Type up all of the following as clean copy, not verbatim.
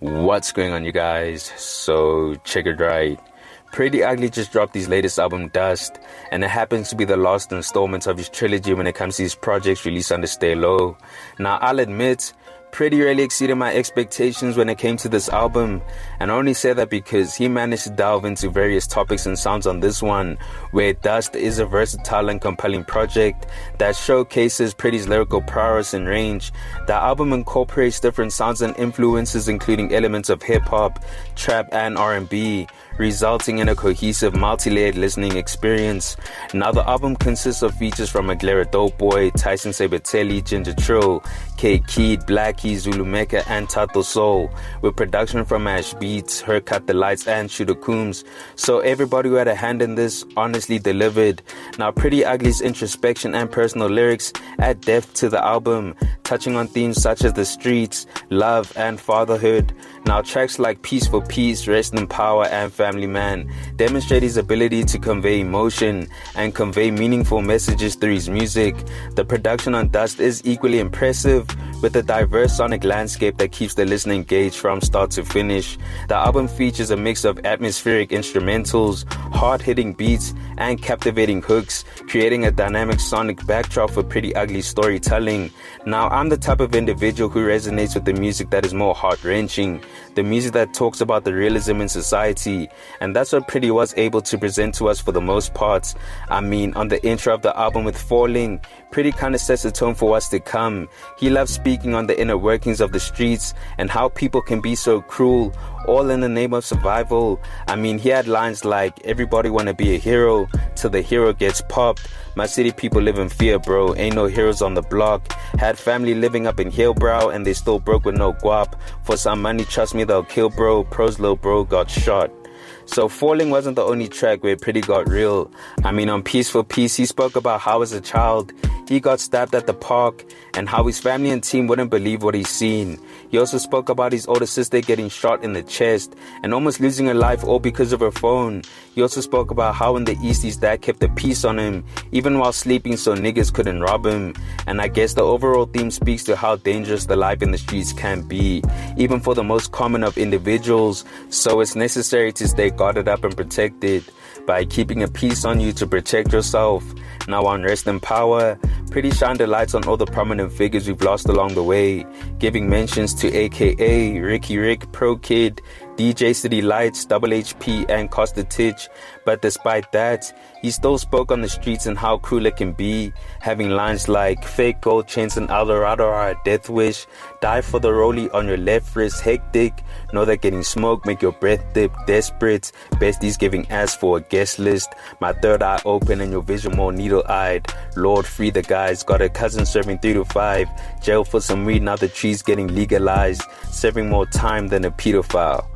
What's going on, you guys? So check it right. Pretty Ugly just dropped his latest album, Dust, and it happens to be the last installment of his trilogy when it comes to his projects released under Stay Low. Now, I'll admit, Pretty really exceeded my expectations when it came to this album, and I only say that because he managed to delve into various topics and sounds on this one, where Dust is a versatile and compelling project that showcases Pretty's lyrical prowess and range. The album incorporates different sounds and influences, including elements of hip-hop, trap, and R&B, resulting in a cohesive, multi-layered listening experience. Now, the album consists of features from Aglera Doughboy, Tyson Sabatelli, Ginger Trill, K Keed, Blackie, Zulu Mecca, and Tato Soul, with production from Ash Beats, Her Cut the Lights, and Shooter Coombs. So everybody who had a hand in this honestly delivered. Now, Pretty Ugly's introspection and personal lyrics add depth to the album, touching on themes such as the streets, love, and fatherhood. Now, tracks like Peace for Peace, Rest in Power, and Family Man demonstrate his ability to convey emotion and convey meaningful messages through his music. The production on Dust is equally impressive, with a diverse sonic landscape that keeps the listener engaged from start to finish. The album features a mix of atmospheric instrumentals, hard-hitting beats, and captivating hooks, creating a dynamic sonic backdrop for Pretty Ugly storytelling. Now, I'm the type of individual who resonates with the music that is more heart-wrenching, the music that talks about the realism in society, and that's what Pretty was able to present to us for the most part. I mean, on the intro of the album with Falling, Pretty kind of sets the tone for what's to come. He loves speaking on the inner workings of the streets and how people can be so cruel, all in the name of survival. I mean, he had lines like, everybody wanna be a hero till the hero gets popped. My city people live in fear, bro, ain't no heroes on the block. Had family living up in Hillbrow and they still broke with no guap. For some money, trust me, they'll kill, bro. Pro's little bro got shot. So Falling wasn't the only track where Pretty got real. I mean, on Peace for Peace, he spoke about how as a child he got stabbed at the park and how his family and team wouldn't believe what he's seen. He also spoke about his older sister getting shot in the chest and almost losing her life all because of her phone. He also spoke about how in the East his dad kept the peace on him even while sleeping so niggas couldn't rob him. And I guess the overall theme speaks to how dangerous the life in the streets can be, even for the most common of individuals. So it's necessary to stay guarded up and protected by keeping a piece on you to protect yourself. Now, on Rest in Power, Pretty shined the lights on all the prominent figures we've lost along the way, giving mentions to AKA, Ricky Rick, Pro Kid, DJ City Lights, Double HP, and Costa Titch. But despite that, he still spoke on the streets and how cruel it can be, having lines like, fake gold chains in Eldorado are a death wish, die for the rollie on your left wrist, hectic, know that getting smoked make your breath dip, desperate, besties giving ass for a guest list, my third eye open and your vision more needle-eyed, Lord free the guys, got a cousin serving 3 to 5, jail for some weed, now the tree's getting legalized, serving more time than a pedophile.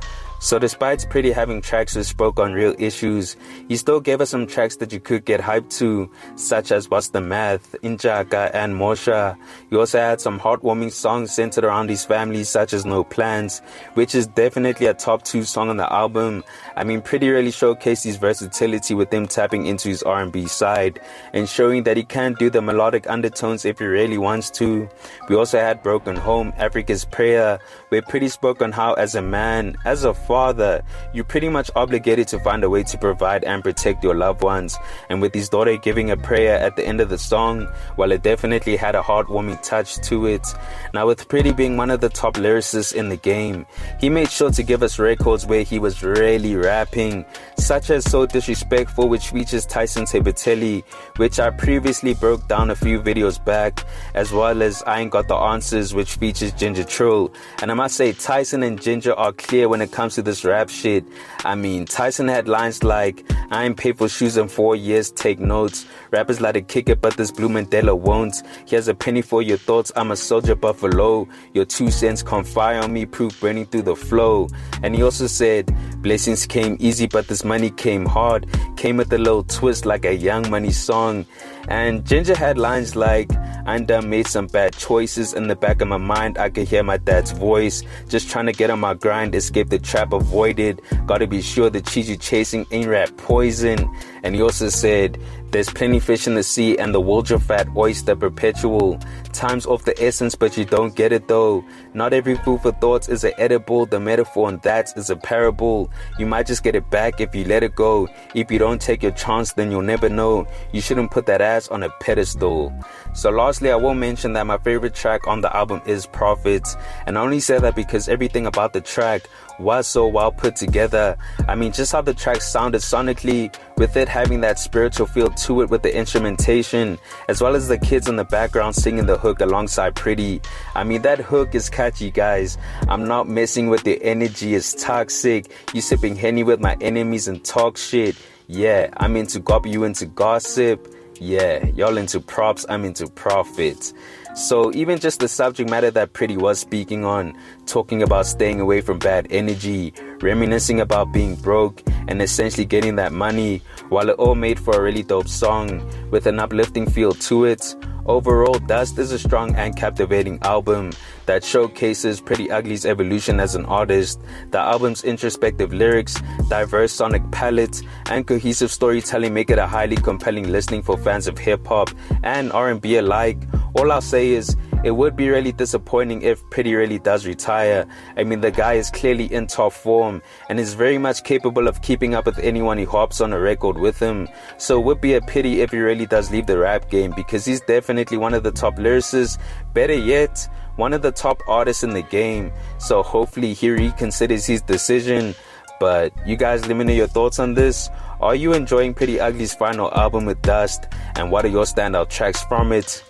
So despite Pretty having tracks that spoke on real issues, he still gave us some tracks that you could get hyped to, such as What's the Math, Injaka, and Mosha. He also had some heartwarming songs centered around his family, such as No Plans, which is definitely a top 2 song on the album. I mean, Pretty really showcased his versatility with him tapping into his R&B side and showing that he can do the melodic undertones if he really wants to. We also had Broken Home, Africa's Prayer, where Pretty spoke on how as a man, as a father, you're pretty much obligated to find a way to provide and protect your loved ones, and with his daughter giving a prayer at the end of the song, while it definitely had a heartwarming touch to it. Now, with Pretty being one of the top lyricists in the game, he made sure to give us records where he was really rapping, such as So Disrespectful, which features Tyson Sabatelli, which I previously broke down a few videos back, as well as I Ain't Got the Answers, which features Ginger Trill. And I must say, Tyson and Ginger are clear when it comes to this rap shit. I mean, Tyson had lines like, I ain't paid for shoes in 4 years, take notes. Rappers like to kick it, but this blue Mandela won't. Here's a penny for your thoughts, I'm a soldier buffalo. Your 2 cents can't fire on me, proof burning through the flow. And he also said, blessings came easy, but this money came hard. Came with a little twist like a Young Money song. And Ginger had lines like, I done made some bad choices. In the back of my mind, I could hear my dad's voice. Just trying to get on my grind, escape the trap avoided. Gotta be sure the cheese you chasing ain't rap poison. And he also said, There's plenty fish in the sea and the world's your fat oyster perpetual. Time's of the essence, but you don't get it though. Not every food for thoughts is an edible. The metaphor on that is a parable. You might just get it back if you let it go. If you don't take your chance, then you'll never know. You shouldn't put that ass on a pedestal. So lastly, I will mention that my favorite track on the album is Prophets. And I only say that because everything about the track was so well put together. I mean, just how the track sounded sonically, with it having that spiritual feel to it with the instrumentation, as well as the kids in the background singing the hook alongside Priddy. I mean, that hook is catchy, guys. I'm not messing with your energy, it's toxic. You sipping Henny with my enemies and talk shit. Yeah, I'm into gossip, you into gossip. Yeah, y'all into props, I'm into profits. So even just the subject matter that Priddy was speaking on, talking about staying away from bad energy, reminiscing about being broke and essentially getting that money, while it all made for a really dope song with an uplifting feel to it. Overall, Dust is a strong and captivating album that showcases Priddy Ugly's evolution as an artist. The album's introspective lyrics, diverse sonic palette, and cohesive storytelling make it a highly compelling listening for fans of hip-hop and R&B alike. All I'll say is, it would be really disappointing if Priddy really does retire. I mean, the guy is clearly in top form and is very much capable of keeping up with anyone he hops on a record with him. So it would be a pity if he really does leave the rap game, because he's definitely one of the top lyricists, better yet, one of the top artists in the game. So hopefully he reconsiders his decision. But you guys, let me know your thoughts on this. Are you enjoying Priddy Ugly's final album with Dust? And what are your standout tracks from it?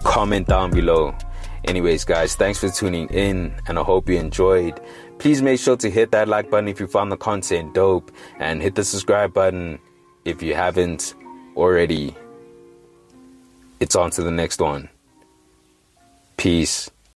Comment down below. Anyways, guys, thanks for tuning in, and I hope you enjoyed. Please make sure to hit that like button if you found the content dope, and hit the subscribe button if you haven't already. It's on to the next one. Peace.